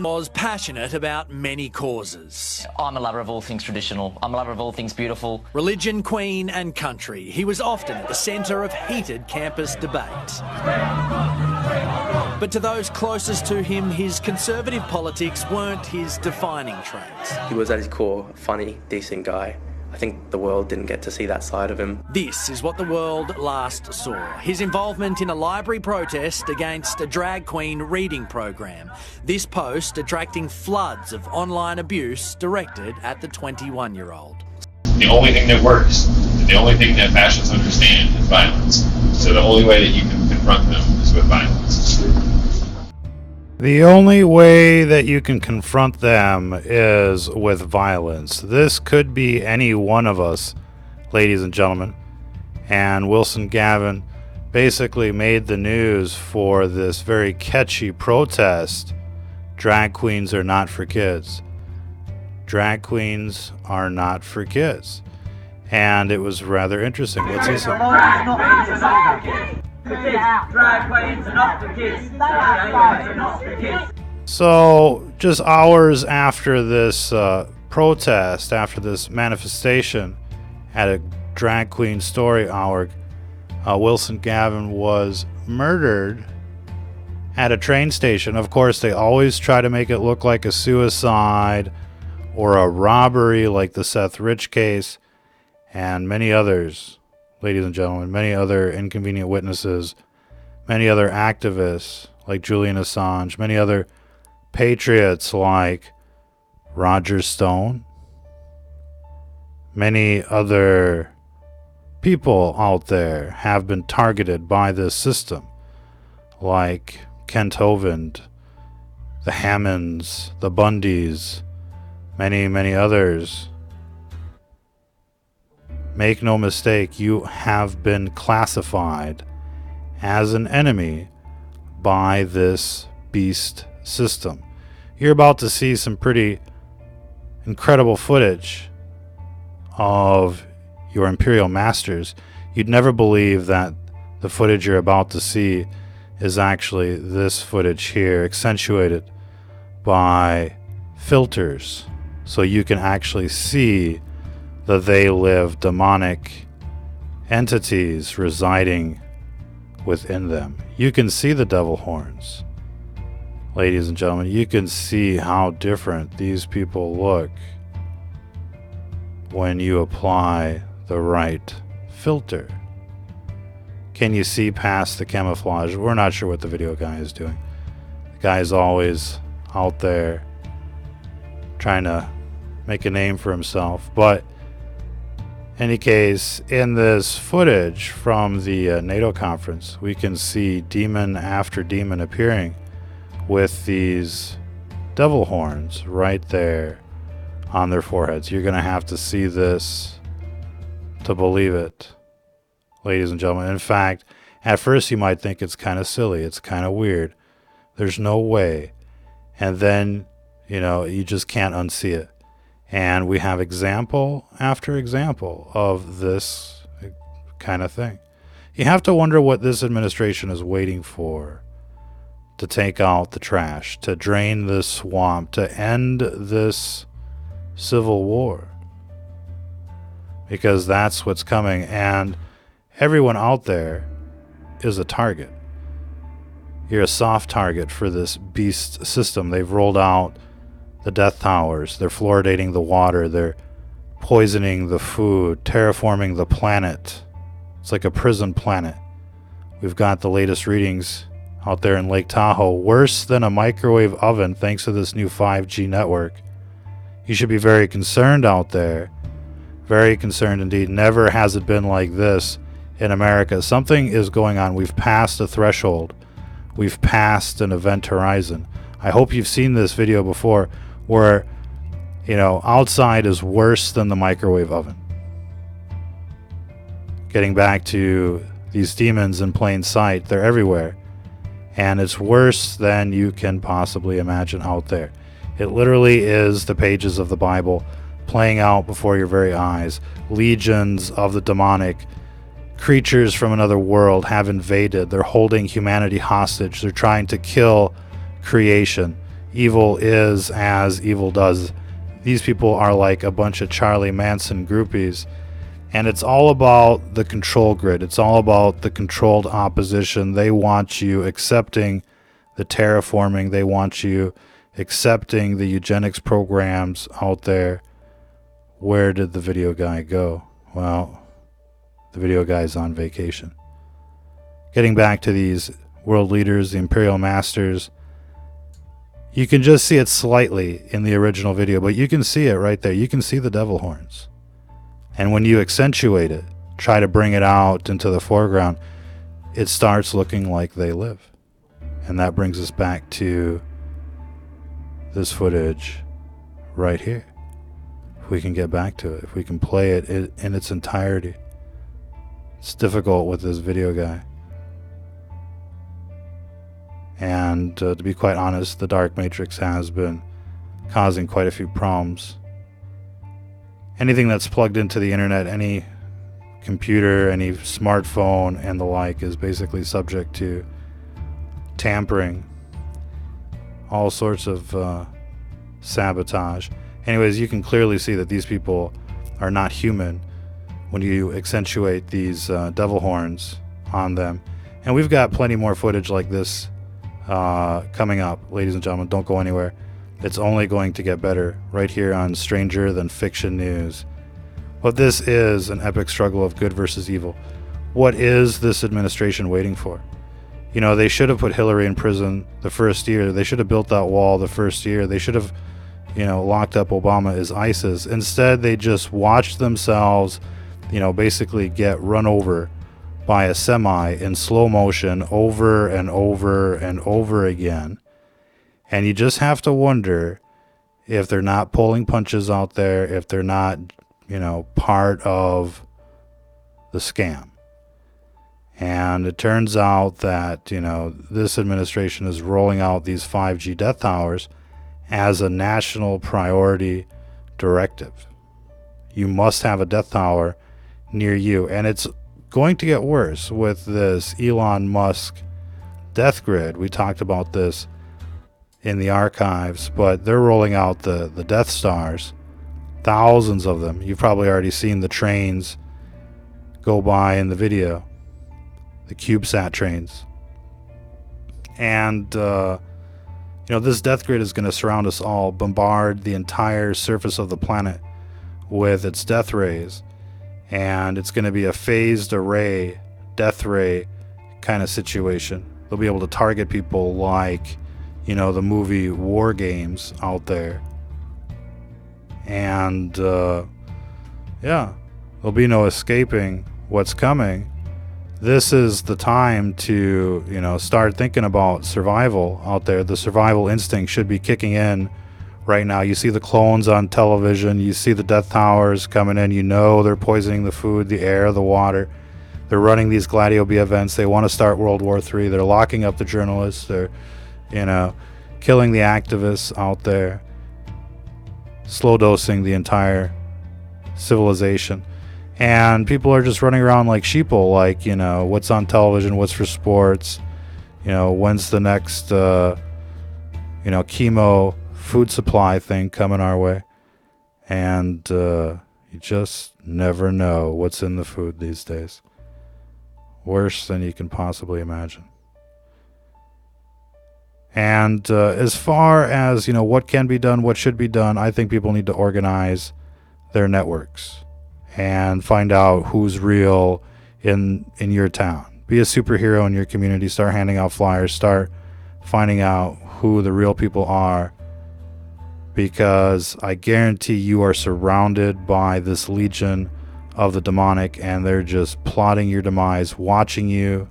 was passionate about many causes. I'm a lover of all things traditional. I'm a lover of all things beautiful. Religion, Queen and country. He was often at the centre of heated campus debate. But to those closest to him, his conservative politics weren't his defining traits. He was at his core a funny, decent guy. I think the world didn't get to see that side of him. This is what the world last saw. His involvement in a library protest against a drag queen reading program. This post attracting floods of online abuse directed at the 21-year-old. The only thing that works, the only thing that fascists understand is violence. So the only way that you can confront them is with violence. The only way that you can confront them is with violence. This could be any one of us, ladies and gentlemen. And Wilson Gavin basically made the news for this very catchy protest. Drag queens are not for kids. Drag queens are not for kids. And it was rather interesting. What's he saying? So, just hours after this protest, after this manifestation at a drag queen story hour, Wilson Gavin was murdered at a train station. Of course, they always try to make it look like a suicide or a robbery like the Seth Rich case and many others. Ladies and gentlemen, many other inconvenient witnesses, many other activists like Julian Assange, many other patriots like Roger Stone, many other people out there have been targeted by this system, like Kent Hovind, the Hammonds, the Bundys, many, many others. Make no mistake, you have been classified as an enemy by this beast system. You're about to see some pretty incredible footage of your imperial masters. You'd never believe that the footage you're about to see is actually this footage here, accentuated by filters, so you can actually see that they live demonic entities residing within them. You can see the devil horns. Ladies and gentlemen, you can see how different these people look when you apply the right filter. Can you see past the camouflage? We're not sure what the video guy is doing. The guy is always out there trying to make a name for himself, but in any case, in this footage from the NATO conference, we can see demon after demon appearing with these devil horns right there on their foreheads. You're going to have to see this to believe it, ladies and gentlemen. In fact, at first you might think it's kind of silly. It's kind of weird. There's no way. And then, you just can't unsee it. And we have example after example of this kind of thing. You have to wonder what this administration is waiting for to take out the trash, to drain this swamp, to end this civil war. Because that's what's coming, and everyone out there is a target. You're a soft target for this beast system. They've rolled out the death towers, they're fluoridating the water, they're poisoning the food, terraforming the planet. It's like a prison planet. We've got the latest readings out there in Lake Tahoe, worse than a microwave oven thanks to this new 5G network. You should be very concerned out there. Very concerned indeed. Never has it been like this in America. Something is going on. We've passed a threshold. We've passed an event horizon. I hope you've seen this video before where, outside is worse than the microwave oven. Getting back to these demons in plain sight, they're everywhere. And it's worse than you can possibly imagine out there. It literally is the pages of the Bible playing out before your very eyes. Legions of the demonic creatures from another world have invaded. They're holding humanity hostage. They're trying to kill creation. evil is as evil does. These people are like a bunch of Charlie Manson groupies, and it's all about the control grid. It's all about the controlled opposition. They want you accepting the terraforming. They want you accepting the eugenics programs out there. Where did the video guy go? Well, the video guy's on vacation. Getting back to these world leaders, the imperial masters, you can just see it slightly in the original video, but you can see it right there. You can see the devil horns. And when you accentuate it, try to bring it out into the foreground, it starts looking like they live. And that brings us back to this footage right here. If we can get back to it, if we can play it in its entirety. It's difficult with this video guy. And to be quite honest, the Dark Matrix has been causing quite a few problems. Anything that's plugged into the internet, any computer, any smartphone, and the like is basically subject to tampering, all sorts of sabotage. Anyways, you can clearly see that these people are not human when you accentuate these devil horns on them. And we've got plenty more footage like this coming up, ladies and gentlemen. Don't go anywhere. It's only going to get better right here on Stranger Than Fiction News. But this is an epic struggle of good versus evil. What is this administration waiting for? You know, they should have put Hillary in prison the first year. They should have built that wall the first year. They should have, locked up Obama as ISIS. Instead, they just watched themselves, basically get run over by a semi in slow motion over and over and over again. And you just have to wonder if they're not pulling punches out there, if they're not, part of the scam. And it turns out that, this administration is rolling out these 5G death towers as a national priority directive. You must have a death tower near you. And it's going to get worse with this Elon Musk death grid. We talked about this in the archives, but they're rolling out the Death Stars, thousands of them. You've probably already seen the trains go by in the video, the CubeSat trains. And this death grid is going to surround us all, bombard the entire surface of the planet with its death rays, and it's going to be a phased array, death ray kind of situation. They'll be able to target people like the movie War Games out there. And, there'll be no escaping what's coming. This is the time to, start thinking about survival out there. The survival instinct should be kicking in right now. You see the clones on television. You see the death towers coming in. They're poisoning the food, the air, the water. They're running these Gladio B events. They want to start World War III. They're locking up the journalists. They're killing the activists out there, slow dosing the entire civilization. And people are just running around like sheeple, like, what's on television, what's for sports, when's the next, chemo food supply thing coming our way. And you just never know what's in the food these days. Worse than you can possibly imagine. And as far as, what can be done, what should be done, I think people need to organize their networks and find out who's real in your town. Be a superhero in your community. Start handing out flyers. Start finding out who the real people are, because I guarantee you are surrounded by this legion of the demonic, and they're just plotting your demise, watching you,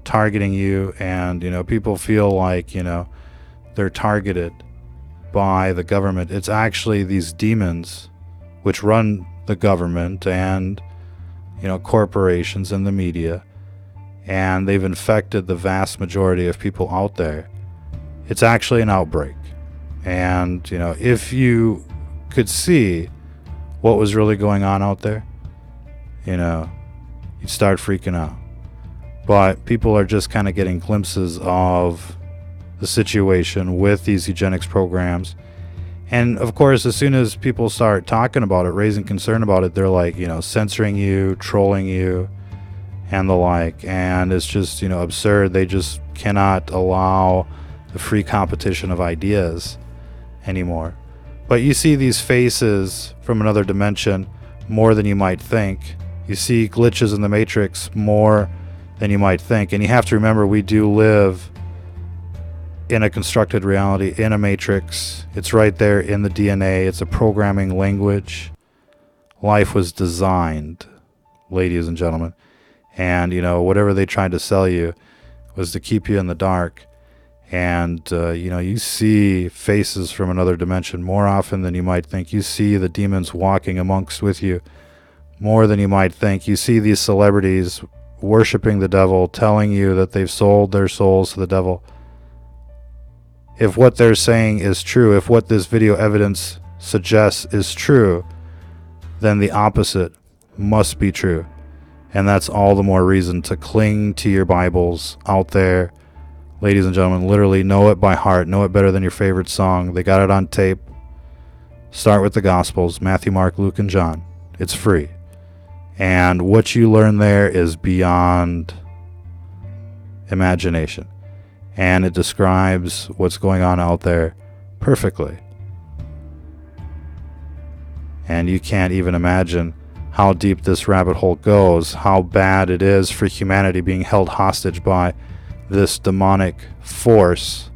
targeting you. And people feel like they're targeted by the government. It's actually these demons which run the government and corporations and the media, and they've infected the vast majority of people out there. It's actually an outbreak. And if you could see what was really going on out there, you'd start freaking out. But people are just kind of getting glimpses of the situation with these eugenics programs. And of course, as soon as people start talking about it, raising concern about it, they're like, censoring you, trolling you, and the like. And it's just, absurd. They just cannot allow the free competition of ideas anymore. But you see these faces from another dimension more than you might think. You see glitches in the Matrix more than you might think. And you have to remember, we do live in a constructed reality, in a matrix. It's right there in the DNA. It's a programming language. Life was designed, ladies and gentlemen. And, whatever they tried to sell you was to keep you in the dark. And, you see faces from another dimension more often than you might think. You see the demons walking amongst with you more than you might think. You see these celebrities worshiping the devil, telling you that they've sold their souls to the devil. If what they're saying is true, if what this video evidence suggests is true, then the opposite must be true. And that's all the more reason to cling to your Bibles out there. Ladies and gentlemen, literally know it by heart. Know it better than your favorite song. They got it on tape. Start with the Gospels, Matthew, Mark, Luke, and John. It's free. And what you learn there is beyond imagination. And it describes what's going on out there perfectly. And you can't even imagine how deep this rabbit hole goes, how bad it is for humanity being held hostage by this demonic force.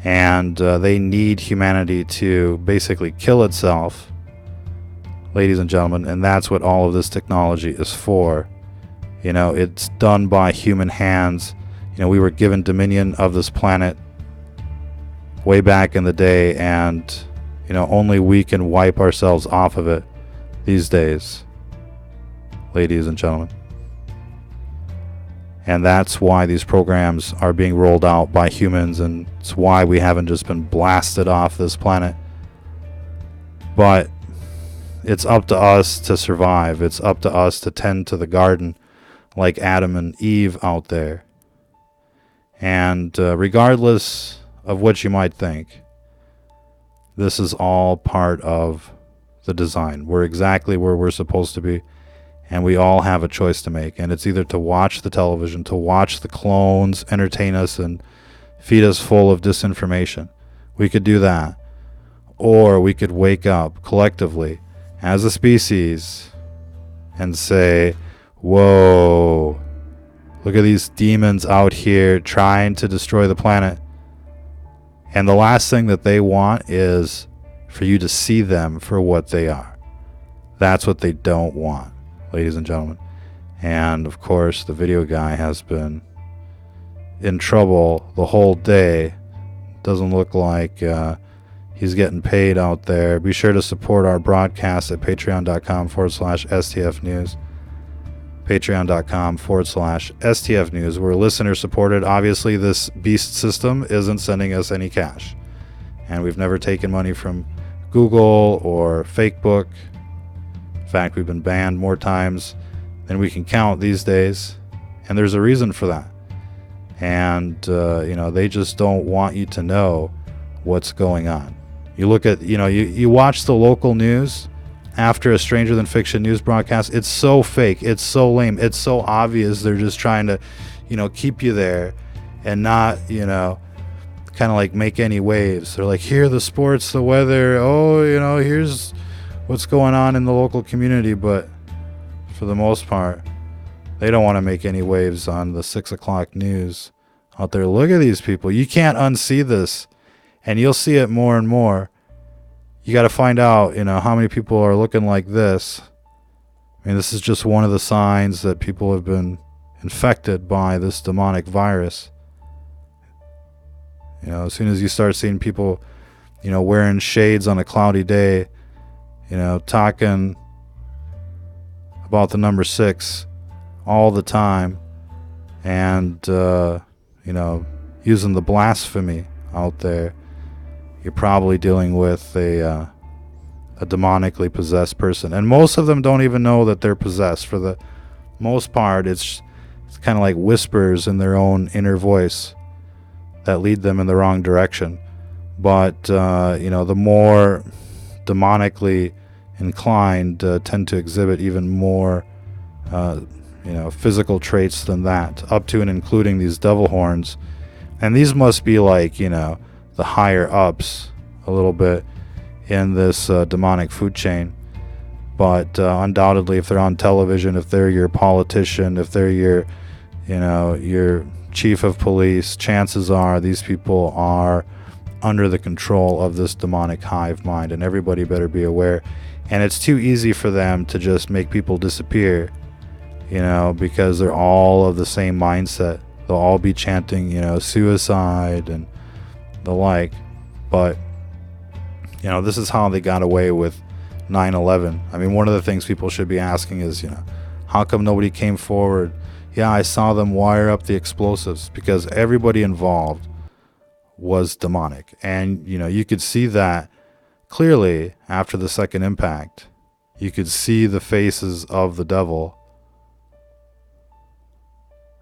And they need humanity to basically kill itself, ladies and gentlemen. And that's what all of this technology is for. It's done by human hands. We were given dominion of this planet way back in the day, and only we can wipe ourselves off of it these days, ladies and gentlemen. And that's why these programs are being rolled out by humans, and it's why we haven't just been blasted off this planet. But it's up to us to survive. It's up to us to tend to the garden like Adam and Eve out there. And regardless of what you might think, this is all part of the design. We're exactly where we're supposed to be. And we all have a choice to make. And it's either to watch the television, to watch the clones entertain us and feed us full of disinformation. We could do that. Or we could wake up collectively as a species and say, whoa, look at these demons out here trying to destroy the planet. And the last thing that they want is for you to see them for what they are. That's what they don't want, ladies and gentlemen. And of course, the video guy has been in trouble the whole day. Doesn't look like he's getting paid out there. Be sure to support our broadcast at patreon.com/STF News. Patreon.com/STF News. We're listener supported. Obviously, this beast system isn't sending us any cash. And we've never taken money from Google or Facebook. In fact, we've been banned more times than we can count these days. And there's a reason for that. And, they just don't want you to know what's going on. You look at, you watch the local news after a Stranger Than Fiction news broadcast. It's so fake. It's so lame. It's so obvious. They're just trying to, keep you there and not, kind of like make any waves. They're like, here are the sports, the weather. Oh, here's what's going on in the local community. But for the most part, they don't want to make any waves on the 6 o'clock news out there. Look at these people. You can't unsee this, and you'll see it more and more. You got to find out, how many people are looking like this. I mean, this is just one of the signs that people have been infected by this demonic virus. As soon as you start seeing people, wearing shades on a cloudy day, talking about the number 6 all the time, and, using the blasphemy out there, you're probably dealing with a demonically possessed person. And most of them don't even know that they're possessed. For the most part, it's kind of like whispers in their own inner voice. that lead them in the wrong direction. But, the more demonically inclined tend to exhibit even more, physical traits than that, up to and including these devil horns. And these must be like, the higher ups a little bit in this demonic food chain. But undoubtedly, if they're on television, if they're your politician, if they're your chief of police, chances are these people are under the control of this demonic hive mind, and everybody better be aware. And it's too easy for them to just make people disappear, because they're all of the same mindset. They'll all be chanting, suicide and the like. But, this is how they got away with 9/11. I mean, one of the things people should be asking is, how come nobody came forward? Yeah, I saw them wire up the explosives, because everybody involved was demonic. And, you could see that clearly after the second impact. You could see the faces of the devil.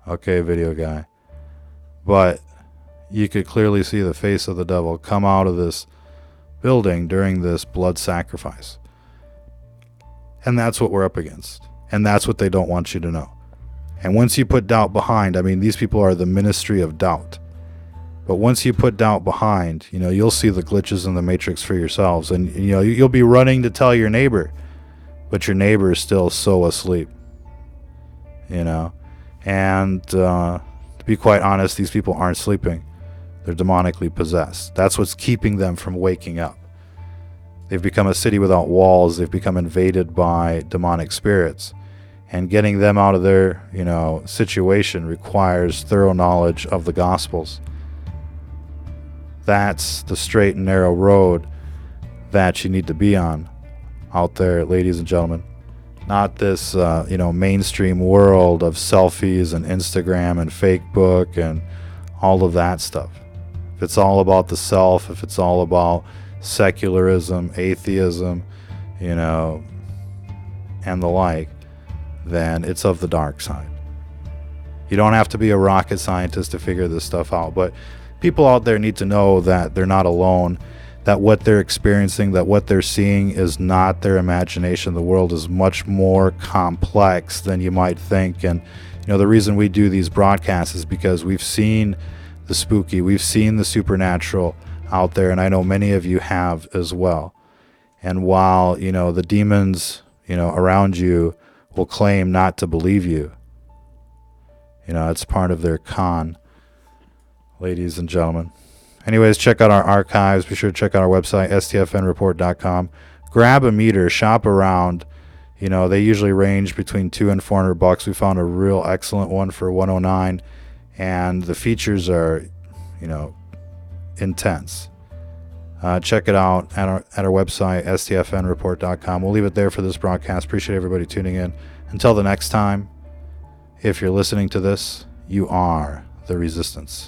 Okay, video guy. But you could clearly see the face of the devil come out of this building during this blood sacrifice. And that's what we're up against. And that's what they don't want you to know. And once you put doubt behind, these people are the ministry of doubt. But once you put doubt behind, you'll see the glitches in the matrix for yourselves. And, you'll be running to tell your neighbor, but your neighbor is still so asleep, And to be quite honest, these people aren't sleeping. They're demonically possessed. That's what's keeping them from waking up. They've become a city without walls. They've become invaded by demonic spirits. And getting them out of their, situation requires thorough knowledge of the Gospels. That's the straight and narrow road that you need to be on out there, ladies and gentlemen. Not this, mainstream world of selfies and Instagram and Facebook and all of that stuff. If it's all about the self, if it's all about secularism, atheism, and the like, then it's of the dark side. You don't have to be a rocket scientist to figure this stuff out, but people out there need to know that they're not alone, that what they're experiencing, that what they're seeing is not their imagination. The world is much more complex than you might think. And, the reason we do these broadcasts is because we've seen the spooky, we've seen the supernatural out there, and I know many of you have as well. And while, the demons, around you will claim not to believe you, it's part of their con, ladies and gentlemen. Anyways, check out our archives. Be sure to check out our website, stfnreport.com. Grab a meter, shop around. They usually range between $200 and $400. We found a real excellent one for $109, and the features are, intense. Check it out at our website, stfnreport.com. We'll leave it there for this broadcast. Appreciate everybody tuning in. Until the next time, if you're listening to this, you are the resistance.